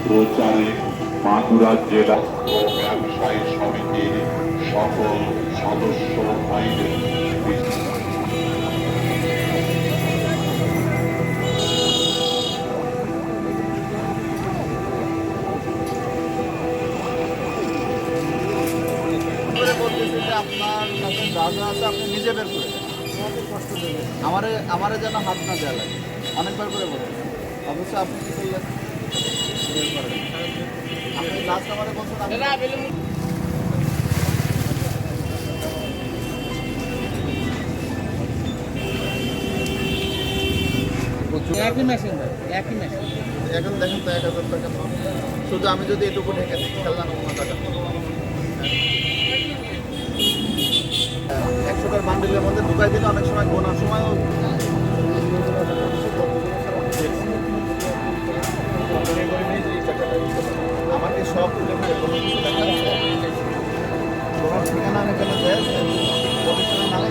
প্রচারে মাগুরা জেলা ও ব্যবসায়ী সমিতির সকল সদস্য ভাইদের আপনার কাছে যা যা আছে আপনি নিজে বের করে দেন, আমারে যেন হাত না দেওয়া লাগে, অনেকবার করে বলেন। অবশ্যই আপনি কি করলেন, বের করে দেন। আপনি লাস্ট আমারে বলছেন একই মেশিন একই মেশিন। এখন দেখেন তো 1000 টাকা শুধু আমি যদি এটুকু ঢেকে দিই, খেলনা কোনো টাকা 100টার বান্ডিলের মধ্যে ঢুকাই দিলে অনেক সময় গোনার সময়ও আমাকে সব তুলে ফেলে কোনো কিছু দেখা যাচ্ছে, কোনো ঠিকানা এখানে দেয় প্রতিষ্ঠানের নামে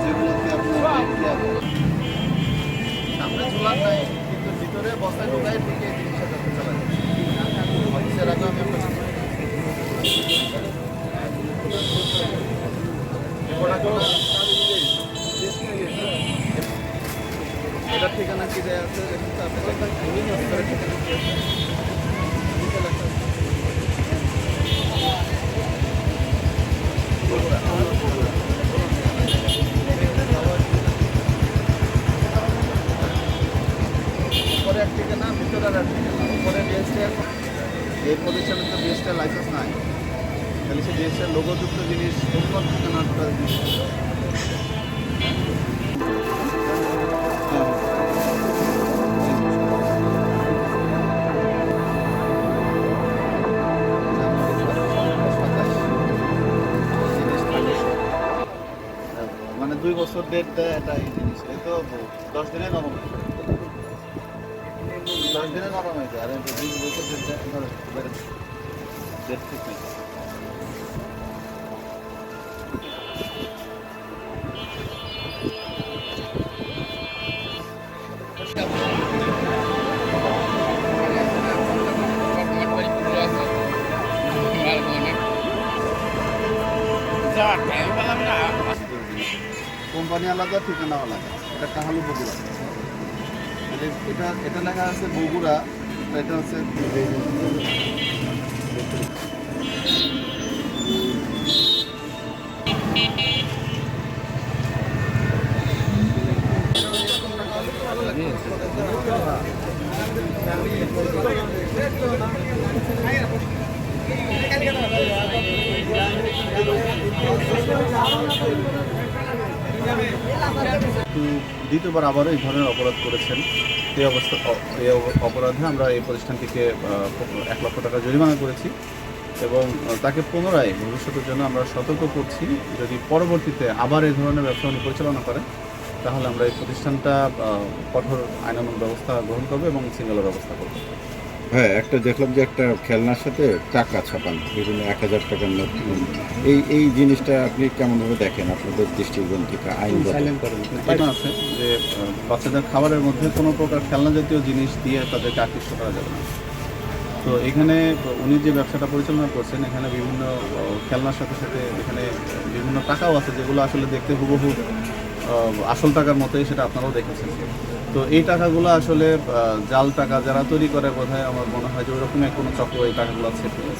যেগুলোতে আপনার সামনে ঝোলার নাই, কিন্তু ভিতরে বস্তায় ঢুকাই ঠিক এই জিনিসটা করতে চালায়। অফিসের আগে আমি আপনার এটার ঠিকানা কি দেওয়া আছে দেখুন তো আপনি উপরে এক ঠিকানা, ভিতরে আর এক ঠিকানা। উপরে বিএসটিআর, এই প্রতিষ্ঠানের তো বিএসটিআর লাইসেন্স নাই, তাহলে সে বিএসটিআর লোগোযুক্ত জিনিস কোন ঠিকানাটা জিনিস মানে 2 বছর ডেট দেয়, এটা এই জিনিস এই তো 10 দিনে নরম হয়ে যায়, 10 দিনে নরম হয়ে যায়। আর 20 বছর ডেট দেয়, ডেট ঠিক নেই। কোম্পানি আলাদা, ঠিকানা আলাদা। এটা কাহালু বগুড়া, এটা লেখা আছে বগুড়া, এটা হচ্ছে দ্বিতীয়বার আবারও এই ধরনের অপরাধ করেছেন। এই অপরাধে আমরা এই প্রতিষ্ঠানটিকে 1 লক্ষ টাকা জরিমানা করেছি এবং তাকে পুনরায় ভবিষ্যতের জন্য আমরা সতর্ক করছি, যদি পরবর্তীতে আবার এই ধরনের ব্যবসা উনি পরিচালনা করেন তাহলে আমরা এই প্রতিষ্ঠানটা কঠোর আইনানুগ ব্যবস্থা গ্রহণ করবো এবং সিঙ্গেলের ব্যবস্থা করবো। হ্যাঁ, একটা দেখলাম যে একটা খেলনার সাথে টাকা ছাপান, বিভিন্ন 1000 টাকার নোট। এই জিনিসটা আপনি কেমনভাবে দেখেন আপনাদের দৃষ্টিভঙ্গিতে আইনগত? এটা আছে যে বাচ্চাদের খাবারের মধ্যে কোনো প্রকার খেলনা জাতীয় জিনিস দিয়ে তাদেরকে আকৃষ্ট করা যাবে না। তো এখানে উনি যে ব্যবসাটা পরিচালনা করছেন, এখানে বিভিন্ন খেলনার সাথে সাথে এখানে বিভিন্ন টাকাও আছে যেগুলো আসলে দেখতে হুবহু আসল টাকার মতোই, সেটা আপনারাও দেখেছেন। তো এই টাকাগুলো আসলে জাল টাকা যারা তৈরি করে বোধহয় আমার মনে হয় যে ওরকম কোনো চক্র এই টাকাগুলো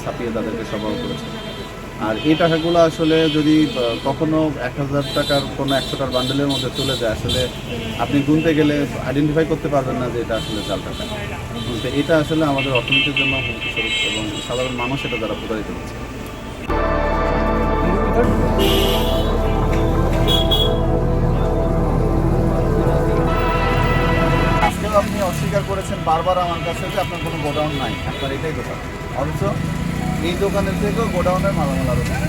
ছাপিয়ে তাদেরকে সরবরাহ করেছে। আর এই টাকাগুলো আসলে যদি কখনো 1,000 টাকার কোনো 100 টাকার বান্ডেলের মধ্যে চলে যায়, আসলে আপনি গুনতে গেলে আইডেন্টিফাই করতে পারবেন না যে এটা আসলে জাল টাকা। তো এটা আসলে আমাদের অর্থনীতির জন্য হুমকিস্বরূপ এবং সাধারণ মানুষ এটা দ্বারা প্রতারিত হচ্ছে। আজকেও আপনি অস্বীকার করেছেন বারবার আমার কাছে যে আপনার কোনো গোডাউন নাই, আপনার এটাই দোকান, অথচ এই দোকানের থেকেও গোডাউনের মালামাল আরও বেশি।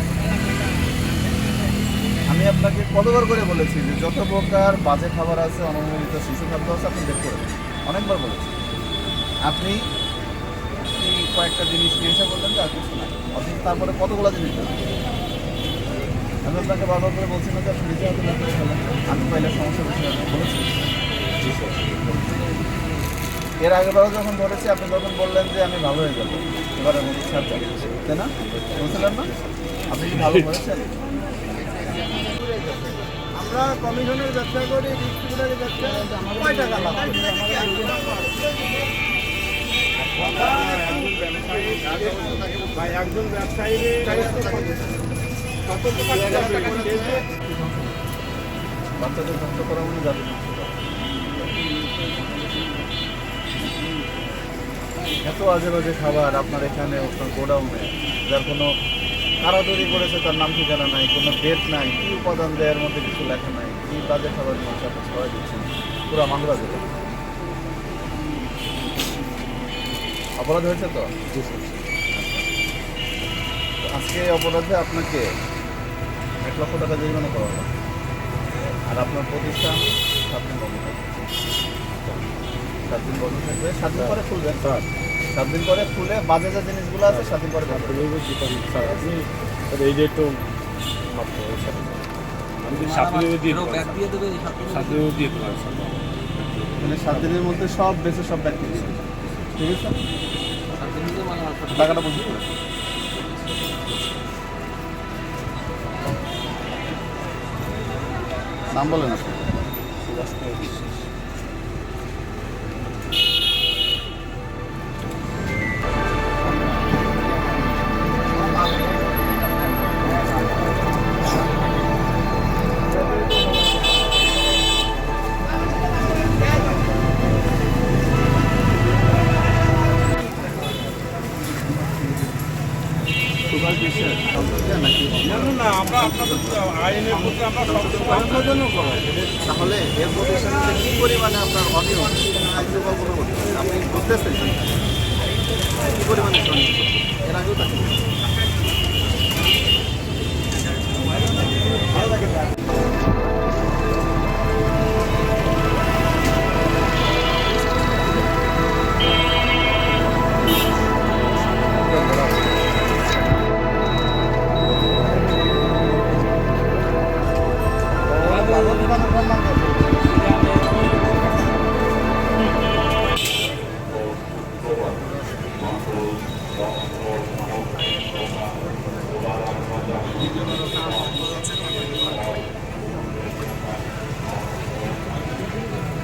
আমি আপনাকে কতবার করে বলেছি যে যত প্রকার বাজে খাবার আছে, অননুমোদিত শিশু খাদ্য আছে, আপনি বের করে দেন, অনেকবার বলেছি। আপনি কয়েকটা জিনিস নিয়ে এসে বললেন যে আর কিছু নাই, অথচ তারপরে কতগুলো জিনিস দেবেন। আমি আপনাকে বারবার করে বলছি না যে আপনি নিজে হাতে বের করে ফেলেন, আমি পাইলে সমস্যা বেশি হবে বলেছি। এর আগেবারও যখন ধরেছি আপনি তখন বললেন যে আমি ভালো হয়ে যাবো, এবারের মধ্যে ছাড় যাচ্ছে, তাই না? বলছিলেন না আপনি কি ভালো হয়েছেন? আমরা কমিশনের ব্যবসা করি, ডিস্ট্রিবিউটারের ব্যবসা, কয় টাকা লাভ করি? একজন ব্যবসায়ী বাচ্চাদের ধ্বংস করা মানে যাবে না। এত আজে বাজে খাবার আপনার এখানে আপনার গোডাউনে, যার কোনো কারা তৈরি করেছে তার নাম ঠিকানা নাই, কোনো ডেট নাই, কী উপাদান দেওয়ার মধ্যে কিছু লেখা নাই, কী বাজে খাবার মানুষ আপনি ছড়াই দিচ্ছেন, পুরো মামলা দেবে। অপরাধ হয়েছে তো? আজকে অপরাধে আপনাকে 1 লক্ষ টাকা জরিমানা করা হবে, আর আপনার প্রতিষ্ঠান 7 দিন বন্ধ থাকবে। 7 দিন বন্ধ থাকবে, 7 দিন পরে খুলবেন। 7 দিন পরে খুলে বাজে যে জিনিসগুলো আছে 7 দিন পরে এই যে একটু আমি 7 দিনের দিয়ে মানে 7 দিনের মধ্যে সব বেঁচে সব ব্যাগ দিয়ে দিবেন। ঠিক আছে, টাকাটা বুঝতে পারবেন। নাম বলেন আপনি। তাহলে এর প্রতিষ্ঠানে কি পরিমাণে আপনার অনিয়ম আপনি কল্পনা করতেছেন, আপনি বুঝতেছেন কি পরিমাণে অনিয়ম এর আগেও তাকে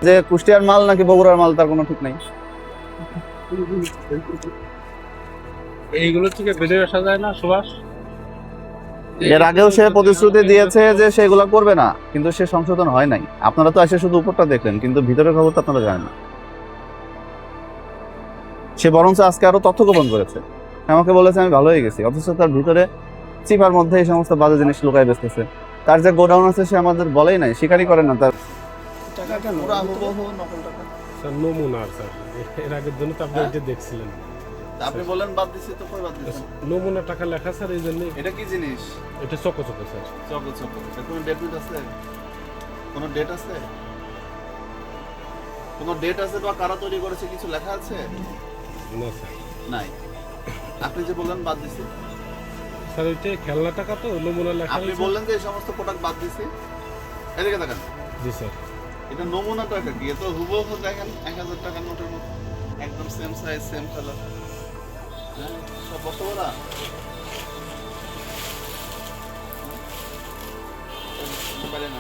যে কুষ্টিয়ার মাল নাকি বগুড়ার মাল তার কোনো ঠিক নাই। এইগুলো থেকে বেঁধে আসা যায় না সুভাষ? এর আগেও সে প্রতিশ্রুতি দিয়েছে যে সেগুলো করবে না, কিন্তু সে সংশোধন হয় নাই। আপনারা তো এসে শুধু উপরটা দেখলেন, কিন্তু ভিতরের খবর তো আপনারা জানেন না। সে বরঞ্চ আজকে আরো তথ্য গোপন করেছে, আমাকে বলেছে আমি ভালো হয়ে গেছি, অথচ তার ভিতরে চিপার মধ্যে এই সমস্ত বাজে জিনিস লুকায় বেচতেছে। তার যে গোডাউন আছে সে আমাদের বলেই নাই, স্বীকারই করে না। তার টাকা কেন নকল টাকা স্যার নমুনা স্যার, এর আগের জন্য তো আপনি এটা দেখছিলেন। আপনি বলেন বাদ দিছি, তো কই বাদ দিছেন? নমুনা টাকা লেখা স্যার, এই জন্য। এটা কি জিনিস? এটা choco choco sir. Choco choco কোনো ডেট আছে? কোনো ডেট আছে? কোনো ডেট আছে বা কারা তৈরি করেছে কিছু লেখা আছে? না স্যার, নাই। আপনি যে বললেন বাদ দিছি, স্যার এটা খেলনা টাকা তো, নমুনা লেখা। আপনি বললেন যে এই সমস্ত প্রোডাক্ট বাদ দিছি, এদিকে দেখেন। জি স্যার। এটা নমুনা টাকা কি? এ তো হুবহু দেখেন 1000 টাকার নোটের মতো, একদম সেম সাইজ সেম কালার। হ্যাঁ, সব বস্তু পারে না।